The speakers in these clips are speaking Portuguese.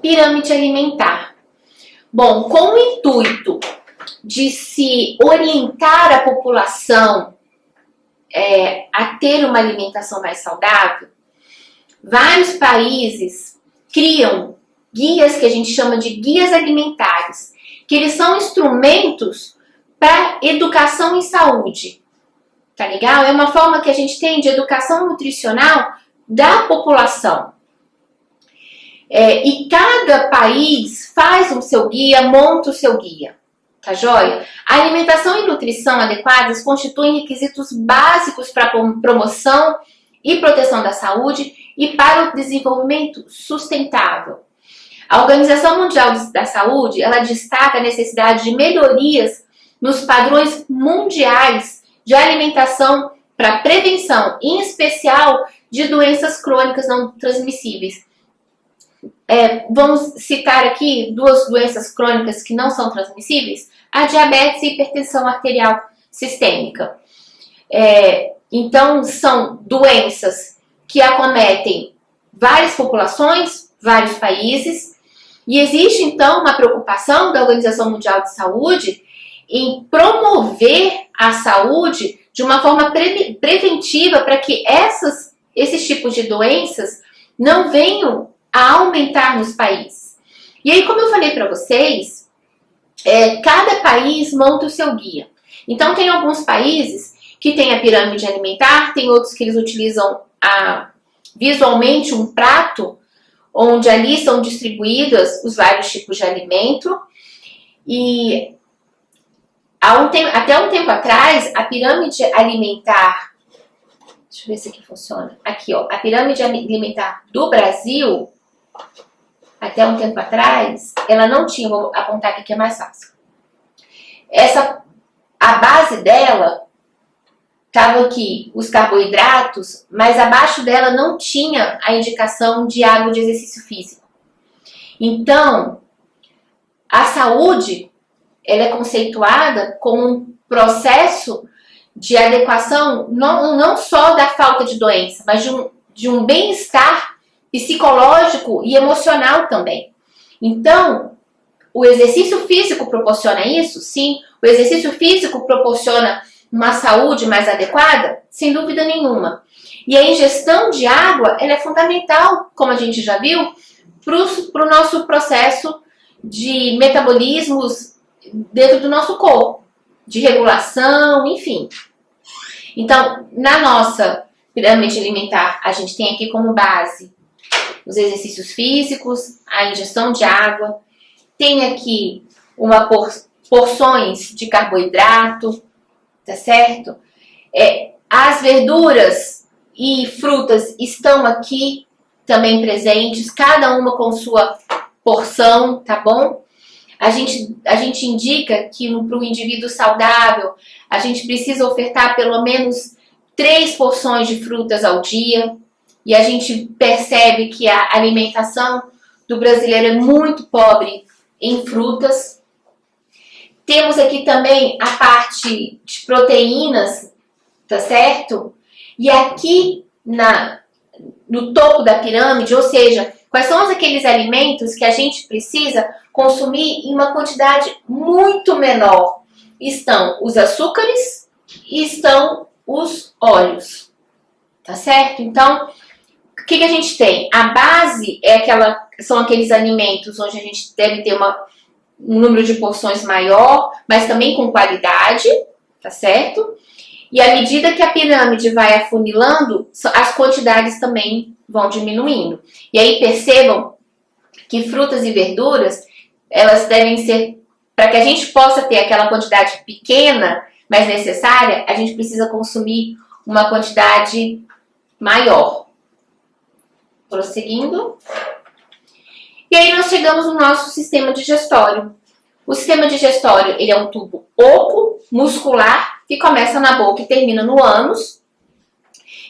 pirâmide alimentar. Bom, com o intuito de se orientar a população a ter uma alimentação mais saudável, vários países criam guias que a gente chama de guias alimentares, que eles são instrumentos para educação em saúde. Tá legal? É uma forma que a gente tem de educação nutricional da população. E cada país faz o seu guia, monta o seu guia. Tá joia? A alimentação e nutrição adequadas constituem requisitos básicos para a promoção e proteção da saúde e para o desenvolvimento sustentável. A Organização Mundial da Saúde, ela destaca a necessidade de melhorias nos padrões mundiais de alimentação para prevenção, em especial de doenças crônicas não transmissíveis. Vamos citar aqui duas doenças crônicas que não são transmissíveis, a diabetes e a hipertensão arterial sistêmica. Então, são doenças que acometem várias populações, vários países, e existe, então, uma preocupação da Organização Mundial de Saúde em promover a saúde de uma forma preventiva para que esses tipos de doenças não venham a aumentar nos países. E aí, como eu falei para vocês, cada país monta o seu guia. Então, tem alguns países que têm a pirâmide alimentar, tem outros que eles utilizam visualmente um prato, onde ali são distribuídos os vários tipos de alimento. E até um tempo atrás, a pirâmide alimentar, deixa eu ver se aqui funciona, aqui ó, a pirâmide alimentar do Brasil, até um tempo atrás, ela não tinha, vou apontar aqui que é mais fácil. A base dela estava aqui os carboidratos, mas abaixo dela não tinha a indicação de água de exercício físico. Então, a saúde, ela é conceituada como um processo de adequação não só da falta de doença, mas de um bem-estar psicológico e emocional também. Então, o exercício físico proporciona isso? Sim. O exercício físico proporciona uma saúde mais adequada? Sem dúvida nenhuma. E a ingestão de água, ela é fundamental, como a gente já viu, para o nosso processo de metabolismos dentro do nosso corpo, de regulação, enfim. Então, na nossa pirâmide alimentar, a gente tem aqui como base os exercícios físicos, a ingestão de água, tem aqui porções de carboidrato, tá certo? As verduras e frutas estão aqui também presentes, cada uma com sua porção, tá bom? A gente indica que para um indivíduo saudável, a gente precisa ofertar pelo menos 3 porções de frutas ao dia. E a gente percebe que a alimentação do brasileiro é muito pobre em frutas. Temos aqui também a parte de proteínas, tá certo? E aqui no topo da pirâmide, ou seja, quais são aqueles alimentos que a gente precisa consumir em uma quantidade muito menor? Estão os açúcares e estão os óleos, tá certo? Então, o que a gente tem? A base são aqueles alimentos onde a gente deve ter um número de porções maior, mas também com qualidade, tá certo? E à medida que a pirâmide vai afunilando, as quantidades também vão diminuindo. E aí percebam que frutas e verduras, elas devem ser, para que a gente possa ter aquela quantidade pequena, mas necessária, a gente precisa consumir uma quantidade maior. Prosseguindo. E aí nós chegamos no nosso sistema digestório. O sistema digestório, ele é um tubo oco, muscular, que começa na boca e termina no ânus.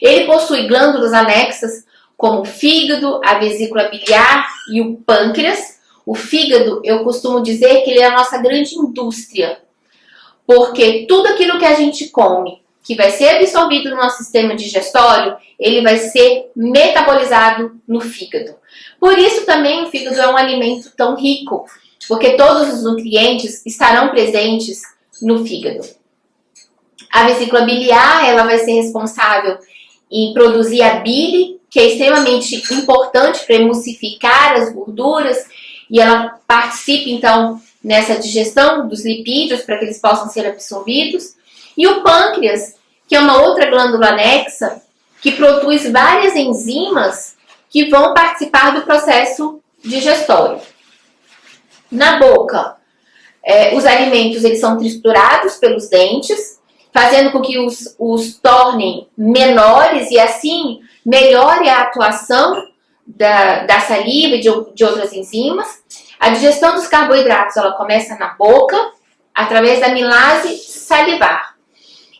Ele possui glândulas anexas, como o fígado, a vesícula biliar e o pâncreas. O fígado, eu costumo dizer que ele é a nossa grande indústria, porque tudo aquilo que a gente come, que vai ser absorvido no nosso sistema digestório, ele vai ser metabolizado no fígado. Por isso também o fígado é um alimento tão rico, porque todos os nutrientes estarão presentes no fígado. A vesícula biliar, ela vai ser responsável em produzir a bile, que é extremamente importante para emulsificar as gorduras, e ela participa então nessa digestão dos lipídios para que eles possam ser absorvidos. E o pâncreas, que é uma outra glândula anexa, que produz várias enzimas que vão participar do processo digestório. Na boca, os alimentos eles são triturados pelos dentes, fazendo com que os tornem menores e assim melhore a atuação da saliva e de outras enzimas. A digestão dos carboidratos ela começa na boca, através da amilase salivar.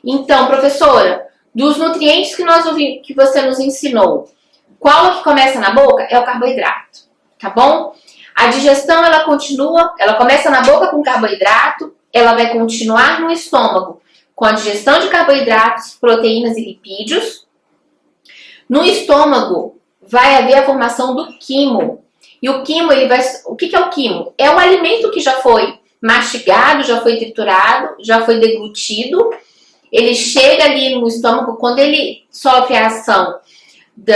Então, professora, dos nutrientes que você nos ensinou, qual que começa na boca? É o carboidrato, tá bom? A digestão ela começa na boca com carboidrato, ela vai continuar no estômago com a digestão de carboidratos, proteínas e lipídios. No estômago vai haver a formação do quimo. E o quimo, o que é o quimo? É um alimento que já foi mastigado, já foi triturado, já foi deglutido. Ele chega ali no estômago, quando ele sofre a ação do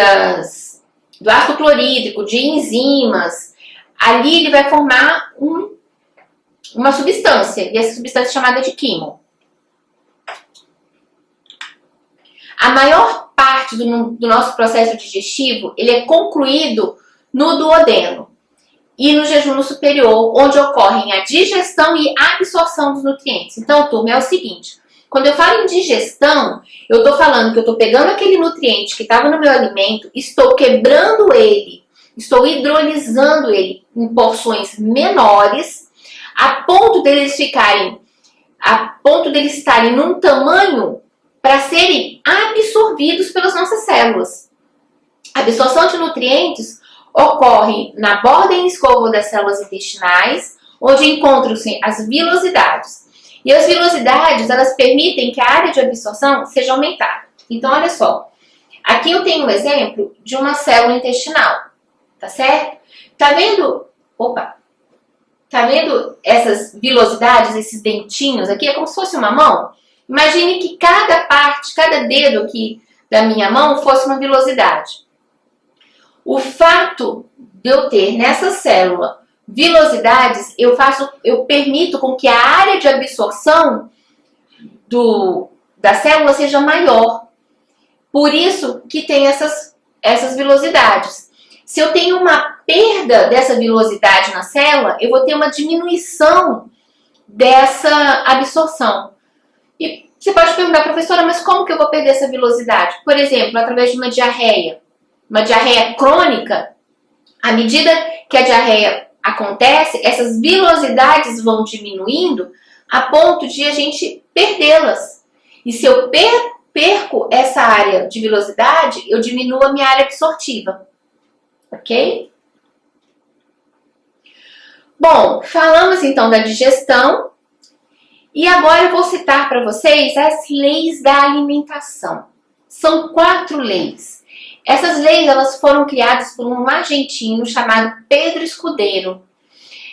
ácido clorídrico, de enzimas, ali ele vai formar uma substância, e essa substância é chamada de quimo. A maior parte do nosso processo digestivo, ele é concluído no duodeno e no jejum superior, onde ocorrem a digestão e a absorção dos nutrientes. Então, turma, é o seguinte, quando eu falo em digestão, eu estou falando que eu estou pegando aquele nutriente que estava no meu alimento, estou quebrando ele, estou hidrolisando ele em porções menores, a ponto deles estarem num tamanho para serem absorvidos pelas nossas células. A absorção de nutrientes ocorre na borda em escova das células intestinais, onde encontram-se as vilosidades. E as vilosidades, elas permitem que a área de absorção seja aumentada. Então, olha só. Aqui eu tenho um exemplo de uma célula intestinal, tá certo? Tá vendo? Opa! Tá vendo essas vilosidades, esses dentinhos aqui? É como se fosse uma mão. Imagine que cada dedo aqui da minha mão fosse uma vilosidade. O fato de eu ter nessa célula vilosidades, eu permito com que a área de absorção da célula seja maior. Por isso que tem essas vilosidades. Se eu tenho uma perda dessa vilosidade na célula, eu vou ter uma diminuição dessa absorção. E você pode perguntar, professora, mas como que eu vou perder essa vilosidade? Por exemplo, através de uma diarreia crônica. À medida que a diarreia acontece, essas vilosidades vão diminuindo a ponto de a gente perdê-las. E se eu perco essa área de vilosidade, eu diminuo a minha área absortiva. Ok? Bom, falamos então da digestão. E agora eu vou citar para vocês as leis da alimentação. São 4 leis. Essas leis elas foram criadas por um argentino chamado Pedro Escudeiro.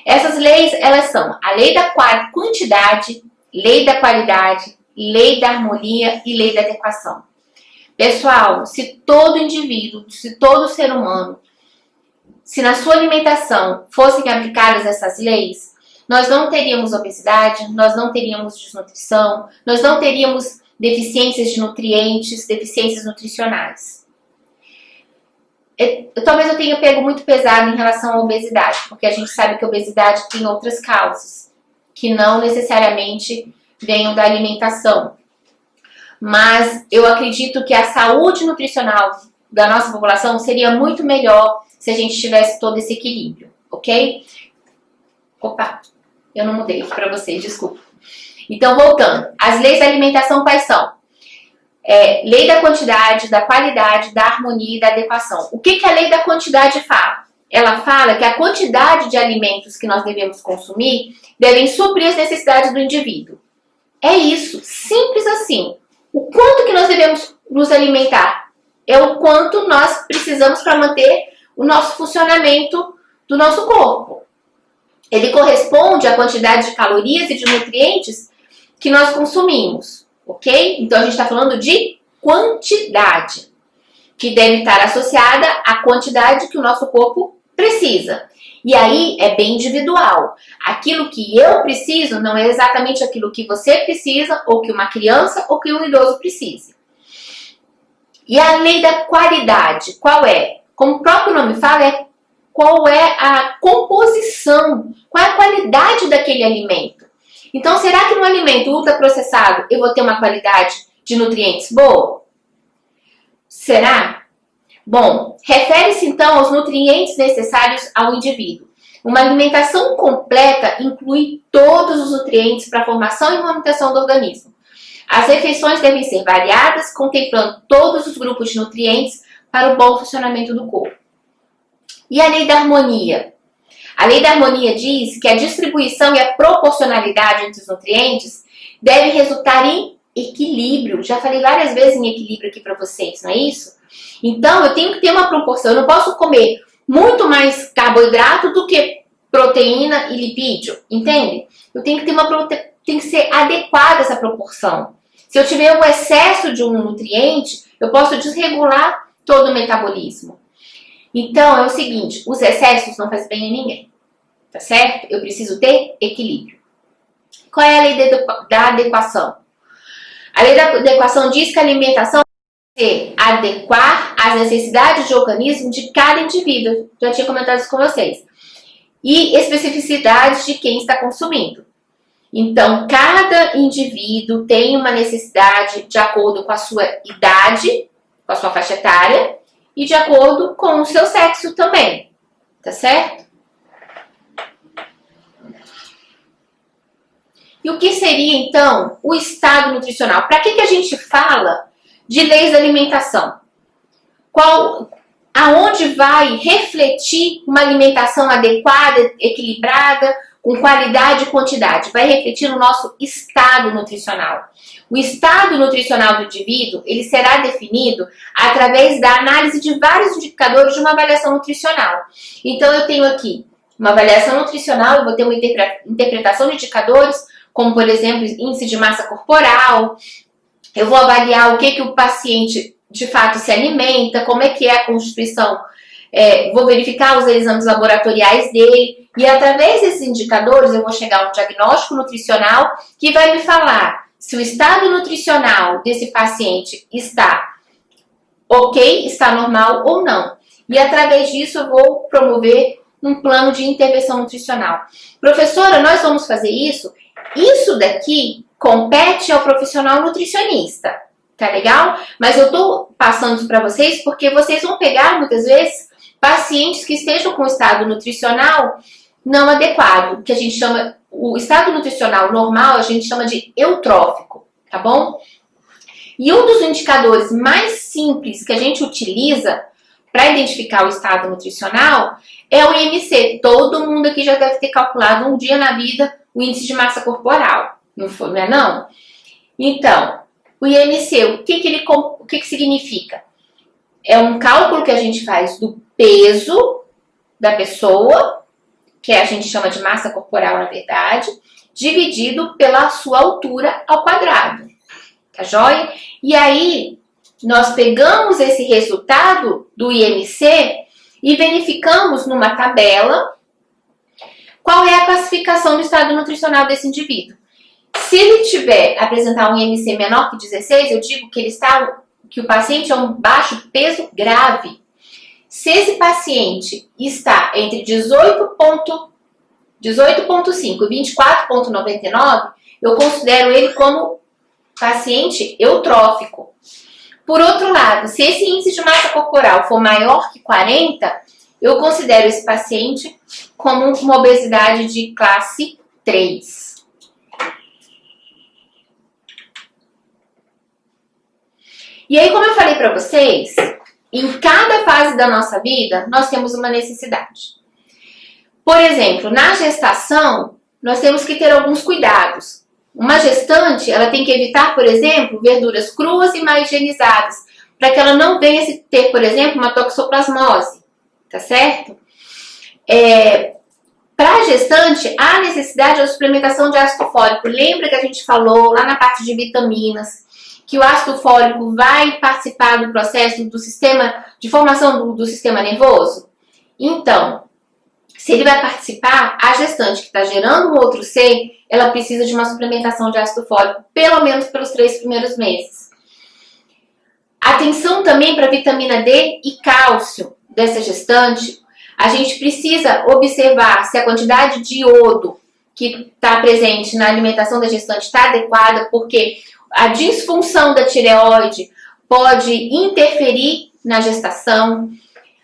Essas leis elas são a lei da quantidade, lei da qualidade, lei da harmonia e lei da adequação. Pessoal, se todo indivíduo, se todo ser humano, se na sua alimentação fossem aplicadas essas leis, nós não teríamos obesidade, nós não teríamos desnutrição, nós não teríamos deficiências de nutrientes, deficiências nutricionais. Talvez eu tenha pego muito pesado em relação à obesidade, porque a gente sabe que a obesidade tem outras causas, que não necessariamente venham da alimentação. Mas eu acredito que a saúde nutricional da nossa população seria muito melhor se a gente tivesse todo esse equilíbrio, ok? Opa, eu não mudei aqui para vocês, desculpa. Então, voltando. As leis da alimentação quais são? Lei da quantidade, da qualidade, da harmonia e da adequação. O que a lei da quantidade fala? Ela fala que a quantidade de alimentos que nós devemos consumir devem suprir as necessidades do indivíduo. É isso, simples assim. O quanto que nós devemos nos alimentar é o quanto nós precisamos para manter o nosso funcionamento do nosso corpo. Ele corresponde à quantidade de calorias e de nutrientes que nós consumimos, ok? Então, a gente está falando de quantidade, que deve estar associada à quantidade que o nosso corpo precisa. E aí é bem individual. Aquilo que eu preciso não é exatamente aquilo que você precisa, ou que uma criança, ou que um idoso precise. E a lei da qualidade, qual é? Como o próprio nome fala, qual é a composição, qual é a qualidade daquele alimento. Então, será que no alimento ultraprocessado eu vou ter uma qualidade de nutrientes boa? Será? Bom, refere-se então aos nutrientes necessários ao indivíduo. Uma alimentação completa inclui todos os nutrientes para a formação e manutenção do organismo. As refeições devem ser variadas, contemplando todos os grupos de nutrientes para o bom funcionamento do corpo. E a lei da harmonia? A lei da harmonia diz que a distribuição e a proporcionalidade entre os nutrientes deve resultar em equilíbrio. Já falei várias vezes em equilíbrio aqui para vocês, não é isso? Então, eu tenho que ter uma proporção. Eu não posso comer muito mais carboidrato do que proteína e lipídio, entende? Eu tenho que ter tem que ser adequada essa proporção. Se eu tiver um excesso de um nutriente, eu posso desregular todo o metabolismo. Então, é o seguinte, os excessos não fazem bem a ninguém, tá certo? Eu preciso ter equilíbrio. Qual é a lei da adequação? A lei da adequação diz que a alimentação deve adequar às necessidades de organismo de cada indivíduo. Já tinha comentado isso com vocês. E especificidades de quem está consumindo. Então, cada indivíduo tem uma necessidade de acordo com a sua idade, com a sua faixa etária, e de acordo com o seu sexo também, tá certo? E o que seria, então, o estado nutricional? Para que a gente fala de leis da alimentação? Aonde vai refletir uma alimentação adequada, equilibrada, com qualidade e quantidade? Vai refletir no nosso estado nutricional. O estado nutricional do indivíduo, ele será definido através da análise de vários indicadores de uma avaliação nutricional. Então, eu tenho aqui uma avaliação nutricional, eu vou ter uma interpretação de indicadores, como, por exemplo, índice de massa corporal. Eu vou avaliar o que o paciente, de fato, se alimenta, como é que é a constituição. Vou verificar os exames laboratoriais dele. E, através desses indicadores, eu vou chegar a um diagnóstico nutricional que vai me falar se o estado nutricional desse paciente está ok, está normal ou não. E, através disso, eu vou promover um plano de intervenção nutricional. Professora, nós vamos fazer isso? Isso daqui compete ao profissional nutricionista, tá legal? Mas eu tô passando isso para vocês porque vocês vão pegar, muitas vezes, pacientes que estejam com estado nutricional não adequado, que a gente chama, o estado nutricional normal, a gente chama de eutrófico, tá bom? E um dos indicadores mais simples que a gente utiliza para identificar o estado nutricional é o IMC. Todo mundo aqui já deve ter calculado um dia na vida o índice de massa corporal, não é não? Então, o IMC, o que significa? É um cálculo que a gente faz do peso da pessoa, que a gente chama de massa corporal, na verdade, dividido pela sua altura ao quadrado, tá joia? E aí, nós pegamos esse resultado do IMC e verificamos numa tabela qual é a classificação do estado nutricional desse indivíduo. Se ele apresentar um IMC menor que 16, eu digo que o paciente é um baixo peso grave. Se esse paciente está entre 18,5 e 24,99, eu considero ele como paciente eutrófico. Por outro lado, se esse índice de massa corporal for maior que 40, eu considero esse paciente como uma obesidade de classe 3. E aí, como eu falei para vocês, em cada fase da nossa vida, nós temos uma necessidade. Por exemplo, na gestação, nós temos que ter alguns cuidados. Uma gestante, ela tem que evitar, por exemplo, verduras cruas e mais higienizadas, para que ela não venha a ter, por exemplo, uma toxoplasmose, tá certo? Para a gestante, há necessidade da suplementação de ácido fólico. Lembra que a gente falou lá na parte de vitaminas, que o ácido fólico vai participar do processo do sistema, de formação do sistema nervoso? Então, se ele vai participar, a gestante que está gerando um outro ser, ela precisa de uma suplementação de ácido fólico, pelo menos pelos 3 primeiros meses. Atenção também para a vitamina D e cálcio dessa gestante. A gente precisa observar se a quantidade de iodo que está presente na alimentação da gestante está adequada, porque a disfunção da tireoide pode interferir na gestação.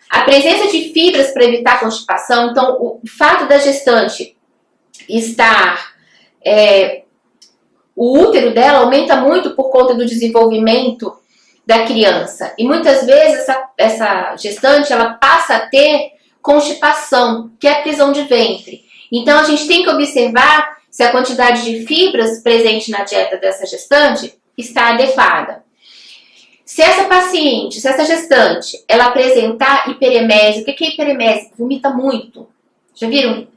A presença de fibras para evitar constipação. Então, o fato da gestante estar... o útero dela aumenta muito por conta do desenvolvimento da criança. E muitas vezes essa gestante ela passa a ter constipação, que é prisão de ventre. Então, a gente tem que observar se a quantidade de fibras presente na dieta dessa gestante está adequada. Se essa paciente, se essa gestante, ela apresentar hiperemese, o que é hiperemese? Vomita muito. Já viram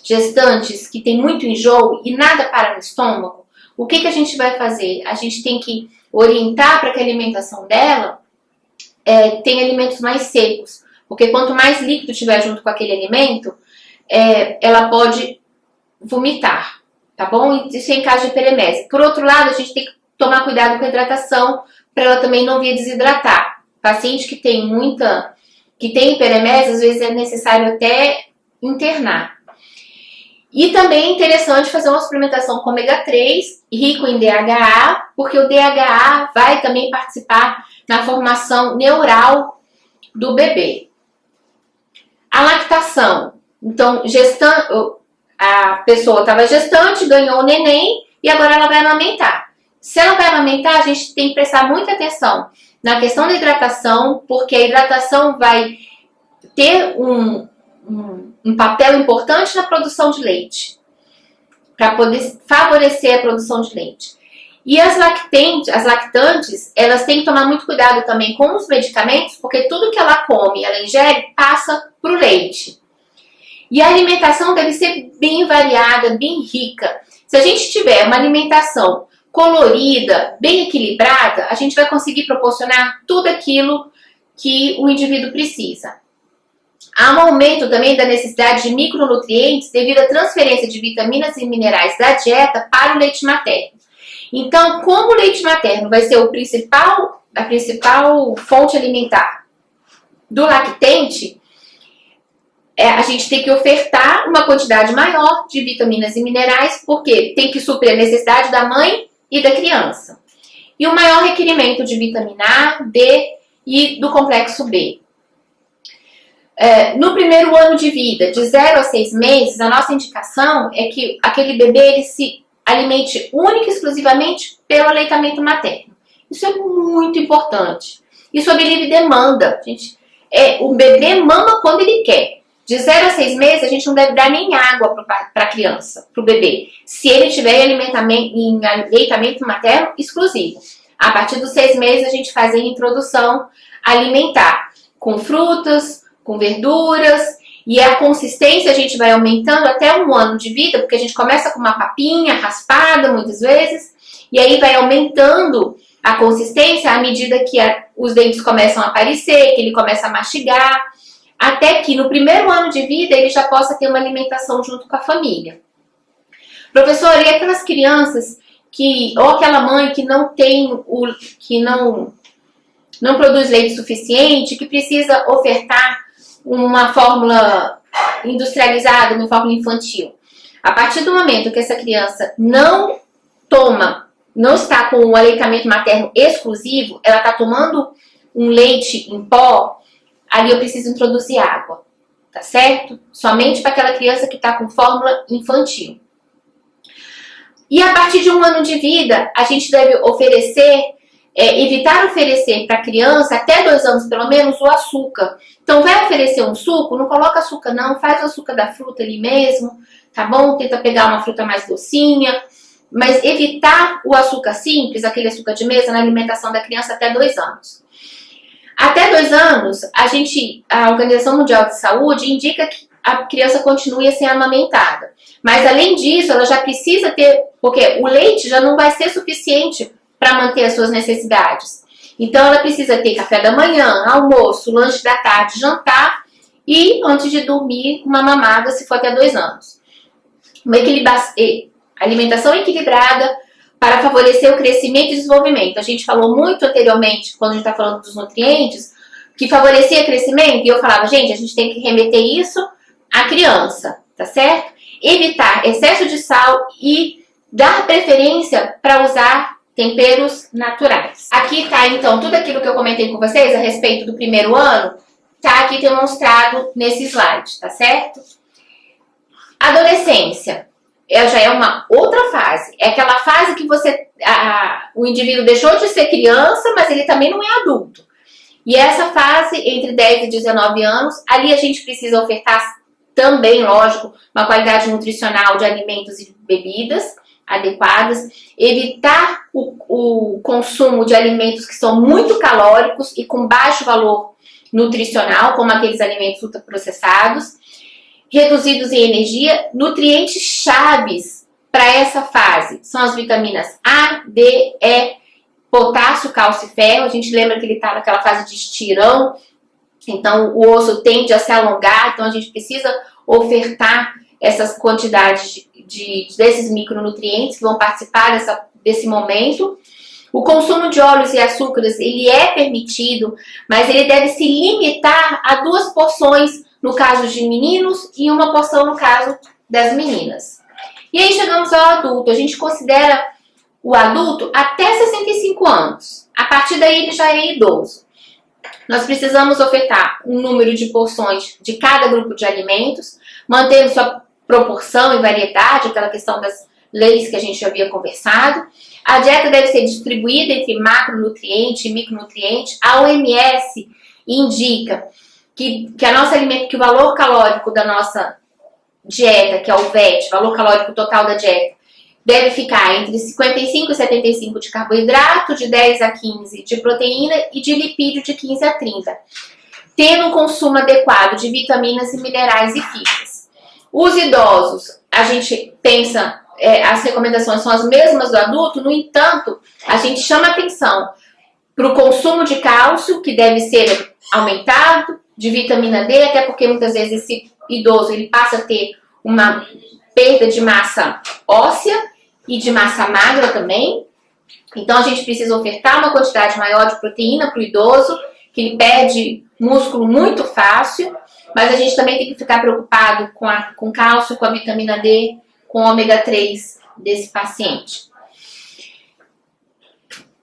gestantes que tem muito enjoo e nada para no estômago? O que a gente vai fazer? A gente tem que orientar para que a alimentação dela tenha alimentos mais secos. Porque quanto mais líquido tiver junto com aquele alimento, ela pode vomitar, tá bom? Isso é em caso de hiperemese. Por outro lado, a gente tem que tomar cuidado com a hidratação, para ela também não vir desidratar. Paciente que tem hiperemese, às vezes é necessário até internar. E também é interessante fazer uma suplementação com ômega 3, rico em DHA, porque o DHA vai também participar na formação neural do bebê. A lactação. Então, a pessoa estava gestante, ganhou o neném e agora ela vai amamentar. Se ela vai amamentar, a gente tem que prestar muita atenção na questão da hidratação, porque a hidratação vai ter um papel importante na produção de leite, para poder favorecer a produção de leite. E as lactantes, elas têm que tomar muito cuidado também com os medicamentos, porque tudo que ela come, ela ingere, passa para o leite. E a alimentação deve ser bem variada, bem rica. Se a gente tiver uma alimentação colorida, bem equilibrada, a gente vai conseguir proporcionar tudo aquilo que o indivíduo precisa. Há um aumento também da necessidade de micronutrientes devido à transferência de vitaminas e minerais da dieta para o leite materno. Então, como o leite materno vai ser a principal fonte alimentar do lactente, a gente tem que ofertar uma quantidade maior de vitaminas e minerais, porque tem que suprir a necessidade da mãe e da criança. E o maior requerimento de vitamina A, D e do complexo B. No primeiro ano de vida, de 0 a 6 meses, a nossa indicação é que aquele bebê ele se alimente única e exclusivamente pelo aleitamento materno. Isso é muito importante. Isso sob livre demanda. O bebê mama quando ele quer. De 0 a 6 meses, a gente não deve dar nem água para a criança, para o bebê, se ele tiver em aleitamento materno exclusivo. A partir dos 6 meses, a gente faz a introdução alimentar, com frutas, com verduras, e a consistência a gente vai aumentando até 1 ano de vida, porque a gente começa com uma papinha raspada, muitas vezes, e aí vai aumentando a consistência à medida que os dentes começam a aparecer, que ele começa a mastigar, até que no primeiro ano de vida ele já possa ter uma alimentação junto com a família. Professor, e aquelas crianças ou aquela mãe que não produz leite suficiente, que precisa ofertar uma fórmula industrializada, uma fórmula infantil. A partir do momento que essa criança não está com o aleitamento materno exclusivo, ela está tomando um leite em pó, ali eu preciso introduzir água, tá certo? Somente para aquela criança que está com fórmula infantil. E a partir de 1 ano de vida, a gente deve evitar oferecer para a criança, até 2 anos pelo menos, o açúcar. Então, vai oferecer um suco, não coloca açúcar não, faz o açúcar da fruta ali mesmo, tá bom? Tenta pegar uma fruta mais docinha, mas evitar o açúcar simples, aquele açúcar de mesa, na alimentação da criança até 2 anos. Até 2 anos, a Organização Mundial de Saúde indica que a criança continue a ser amamentada. Mas além disso, ela já precisa ter, porque o leite já não vai ser suficiente para manter as suas necessidades. Então ela precisa ter café da manhã, almoço, lanche da tarde, jantar e antes de dormir uma mamada se for até 2 anos. Uma alimentação equilibrada para favorecer o crescimento e desenvolvimento. A gente falou muito anteriormente, quando a gente está falando dos nutrientes, que favorecia crescimento, e eu falava, gente, a gente tem que remeter isso à criança, tá certo? Evitar excesso de sal e dar preferência para usar temperos naturais. Aqui tá, então, tudo aquilo que eu comentei com vocês a respeito do primeiro ano, tá aqui demonstrado nesse slide, tá certo? Adolescência. Já é uma outra fase. É aquela fase que o indivíduo deixou de ser criança, mas ele também não é adulto. E essa fase, entre 10 e 19 anos, ali a gente precisa ofertar também, lógico, uma qualidade nutricional de alimentos e bebidas adequadas, evitar o consumo de alimentos que são muito calóricos e com baixo valor nutricional, como aqueles alimentos ultraprocessados, reduzidos em energia. Nutrientes chaves para essa fase são as vitaminas A, D, E, potássio, cálcio e ferro. A gente lembra que ele está naquela fase de estirão, então o osso tende a se alongar, então a gente precisa ofertar essas quantidades desses micronutrientes que vão participar desse momento. O consumo de óleos e açúcares, ele é permitido, mas ele deve se limitar a 2 porções no caso de meninos e 1 porção no caso das meninas. E aí chegamos ao adulto. A gente considera o adulto até 65 anos. A partir daí ele já é idoso. Nós precisamos ofertar um número de porções de cada grupo de alimentos, mantendo sua proporção e variedade, aquela questão das leis que a gente já havia conversado. A dieta deve ser distribuída entre macronutriente e micronutriente. A OMS indica que o valor calórico da nossa dieta, que é o VET, valor calórico total da dieta, deve ficar entre 55 e 75 de carboidrato, de 10 a 15 de proteína e de lipídio de 15 a 30, tendo um consumo adequado de vitaminas e minerais e fibras. Os idosos, a gente pensa, as recomendações são as mesmas do adulto, no entanto, a gente chama atenção para o consumo de cálcio, que deve ser aumentado, de vitamina D, até porque muitas vezes esse idoso ele passa a ter uma perda de massa óssea e de massa magra também. Então a gente precisa ofertar uma quantidade maior de proteína para o idoso, que ele perde músculo muito fácil, mas a gente também tem que ficar preocupado com cálcio, com a vitamina D, com o ômega 3 desse paciente.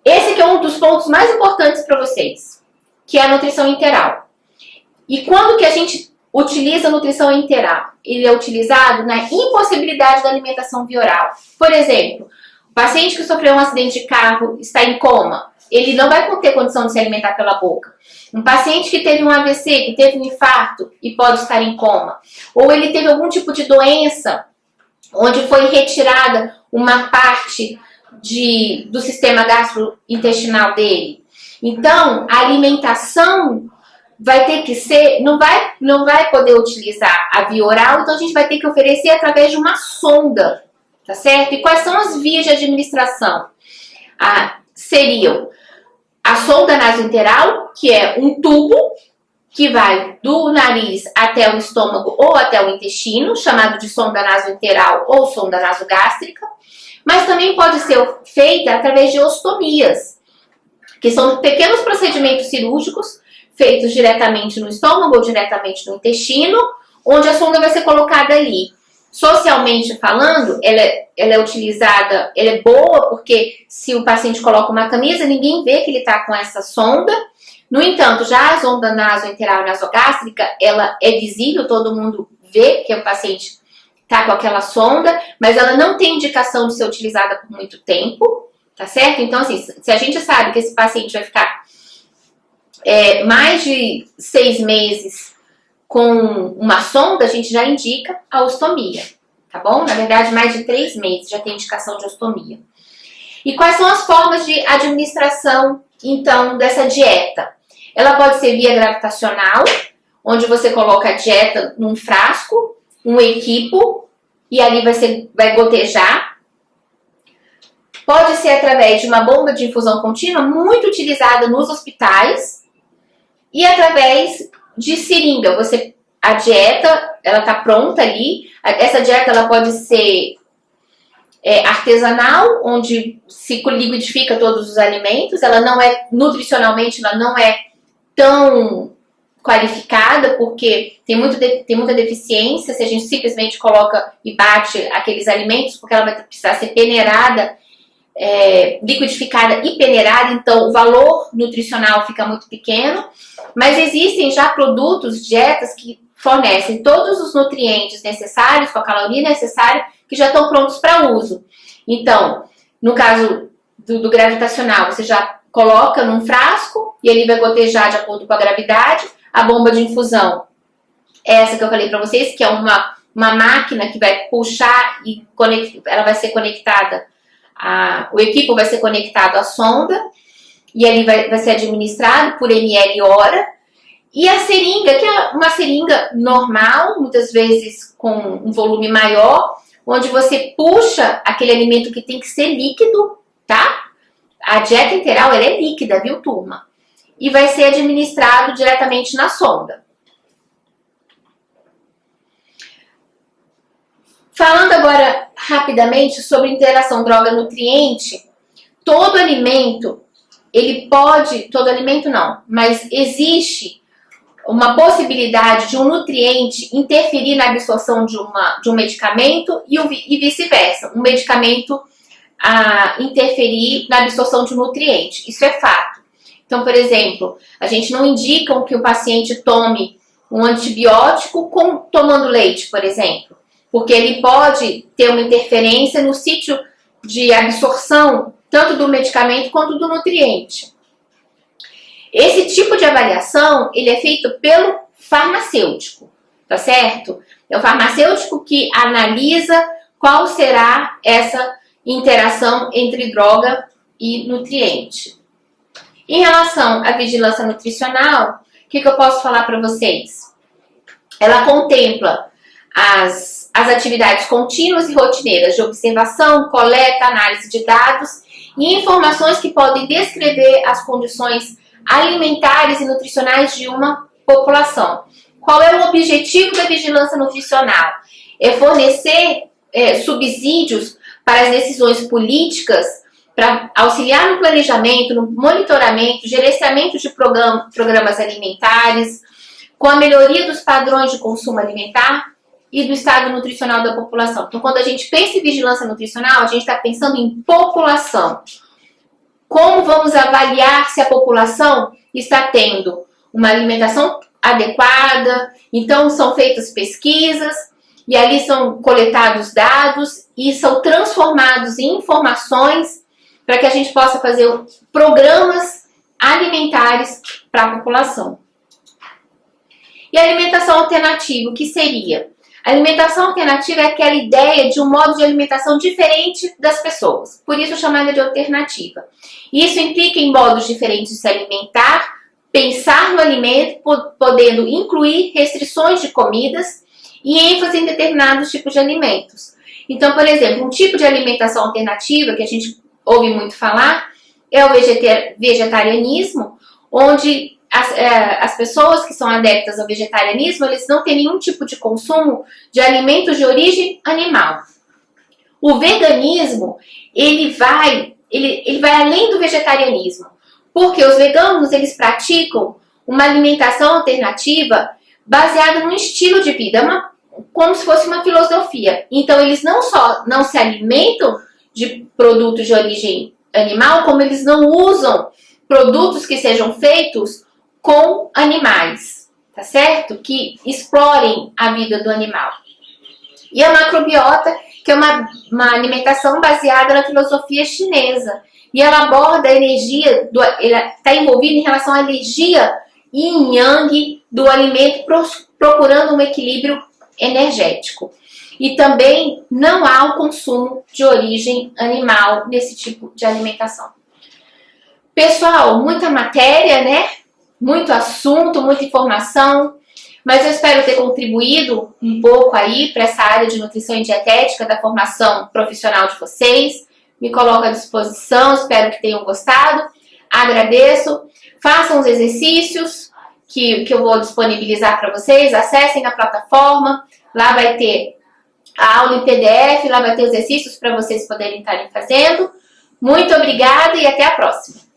Esse aqui é um dos pontos mais importantes para vocês, que é a nutrição interal. E quando que a gente utiliza a nutrição interal? Ele é utilizado na impossibilidade da alimentação via oral. Por exemplo, o paciente que sofreu um acidente de carro está em coma, ele não vai ter condição de se alimentar pela boca. Um paciente que teve um AVC, que teve um infarto e pode estar em coma, ou ele teve algum tipo de doença onde foi retirada uma parte do sistema gastrointestinal dele. Então, a alimentação vai ter que ser, não vai poder utilizar a via oral, então a gente vai ter que oferecer através de uma sonda, tá certo? E quais são as vias de administração? Seriam a sonda nasointeral, que é um tubo que vai do nariz até o estômago ou até o intestino, chamado de sonda nasointeral ou sonda nasogástrica, mas também pode ser feita através de ostomias, que são pequenos procedimentos cirúrgicos feitos diretamente no estômago ou diretamente no intestino, onde a sonda vai ser colocada ali. Socialmente falando, ela é utilizada, ela é boa, porque se o paciente coloca uma camisa, ninguém vê que ele está com essa sonda. No entanto, já a sonda nasointeral e nasogástrica, ela é visível, todo mundo vê que o paciente está com aquela sonda, mas ela não tem indicação de ser utilizada por muito tempo, tá certo? Então, assim, se a gente sabe que esse paciente vai ficar mais de 6 meses com uma sonda, a gente já indica a ostomia, tá bom? Na verdade, mais de 3 meses já tem indicação de ostomia. E quais são as formas de administração, então, dessa dieta? Ela pode ser via gravitacional, onde você coloca a dieta num frasco, um equipo, e ali vai gotejar. Pode ser através de uma bomba de infusão contínua, muito utilizada nos hospitais, e através de seringa. A dieta, ela está pronta ali. Essa dieta ela pode ser artesanal, onde se liquidifica todos os alimentos. Ela não é, nutricionalmente, ela não é tão qualificada, porque tem muita deficiência se a gente simplesmente coloca e bate aqueles alimentos, porque ela vai precisar ser peneirada, liquidificada e peneirada, então o valor nutricional fica muito pequeno. Mas existem já produtos, dietas que fornecem todos os nutrientes necessários, com a caloria necessária, que já estão prontos para uso. Então, no caso do gravitacional, você já coloca num frasco e ele vai gotejar de acordo com a gravidade. A bomba de infusão, essa que eu falei para vocês, que é uma máquina que vai puxar e ela vai ser conectada, o equipo vai ser conectado à sonda e ali vai ser administrado por ml hora. E a seringa, que é uma seringa normal, muitas vezes com um volume maior, onde você puxa aquele alimento que tem que ser líquido, tá? A dieta integral, ela é líquida, viu, turma? E vai ser administrado diretamente na sonda. Falando agora rapidamente sobre interação droga-nutriente, todo alimento, todo alimento não, mas existe uma possibilidade de um nutriente interferir na absorção de um medicamento e vice-versa. Um medicamento interferir na absorção de um nutriente. Isso é fato. Então, por exemplo, a gente não indica que o paciente tome um antibiótico tomando leite, por exemplo, porque ele pode ter uma interferência no sítio de absorção tanto do medicamento quanto do nutriente. Esse tipo de avaliação, ele é feito pelo farmacêutico, tá certo? É o farmacêutico que analisa qual será essa interação entre droga e nutriente. Em relação à vigilância nutricional, o que eu posso falar para vocês? Ela contempla as atividades contínuas e rotineiras de observação, coleta, análise de dados e informações que podem descrever as condições alimentares e nutricionais de uma população. Qual é o objetivo da vigilância nutricional? É fornecer subsídios para as decisões políticas, para auxiliar no planejamento, no monitoramento, gerenciamento de programas alimentares, com a melhoria dos padrões de consumo alimentar e do estado nutricional da população. Então, quando a gente pensa em vigilância nutricional, a gente está pensando em população. Como vamos avaliar se a população está tendo uma alimentação adequada? Então, são feitas pesquisas e ali são coletados dados e são transformados em informações para que a gente possa fazer programas alimentares para a população. E a alimentação alternativa, o que seria? A alimentação alternativa é aquela ideia de um modo de alimentação diferente das pessoas, por isso chamada de alternativa. Isso implica em modos diferentes de se alimentar, pensar no alimento, podendo incluir restrições de comidas e ênfase em determinados tipos de alimentos. Então, por exemplo, um tipo de alimentação alternativa que a gente ouve muito falar é o vegetarianismo, onde as pessoas que são adeptas ao vegetarianismo, eles não têm nenhum tipo de consumo de alimentos de origem animal. O veganismo, ele vai além do vegetarianismo, porque os veganos, eles praticam uma alimentação alternativa baseada num estilo de vida, como se fosse uma filosofia. Então, eles não só não se alimentam de produtos de origem animal, como eles não usam produtos que sejam feitos com animais, tá certo? Que explorem a vida do animal. E a macrobiota, que é uma alimentação baseada na filosofia chinesa. E ela aborda a energia, ela está envolvida em relação à energia yin yang do alimento, procurando um equilíbrio energético. E também não há o consumo de origem animal nesse tipo de alimentação. Pessoal, muita matéria, né? muito assunto, muita informação, mas eu espero ter contribuído um pouco aí para essa área de nutrição e dietética da formação profissional de vocês. Me coloco à disposição, espero que tenham gostado. Agradeço. Façam os exercícios que eu vou disponibilizar para vocês. Acessem a plataforma. Lá vai ter a aula em PDF, lá vai ter exercícios para vocês poderem estarem fazendo. Muito obrigada e até a próxima.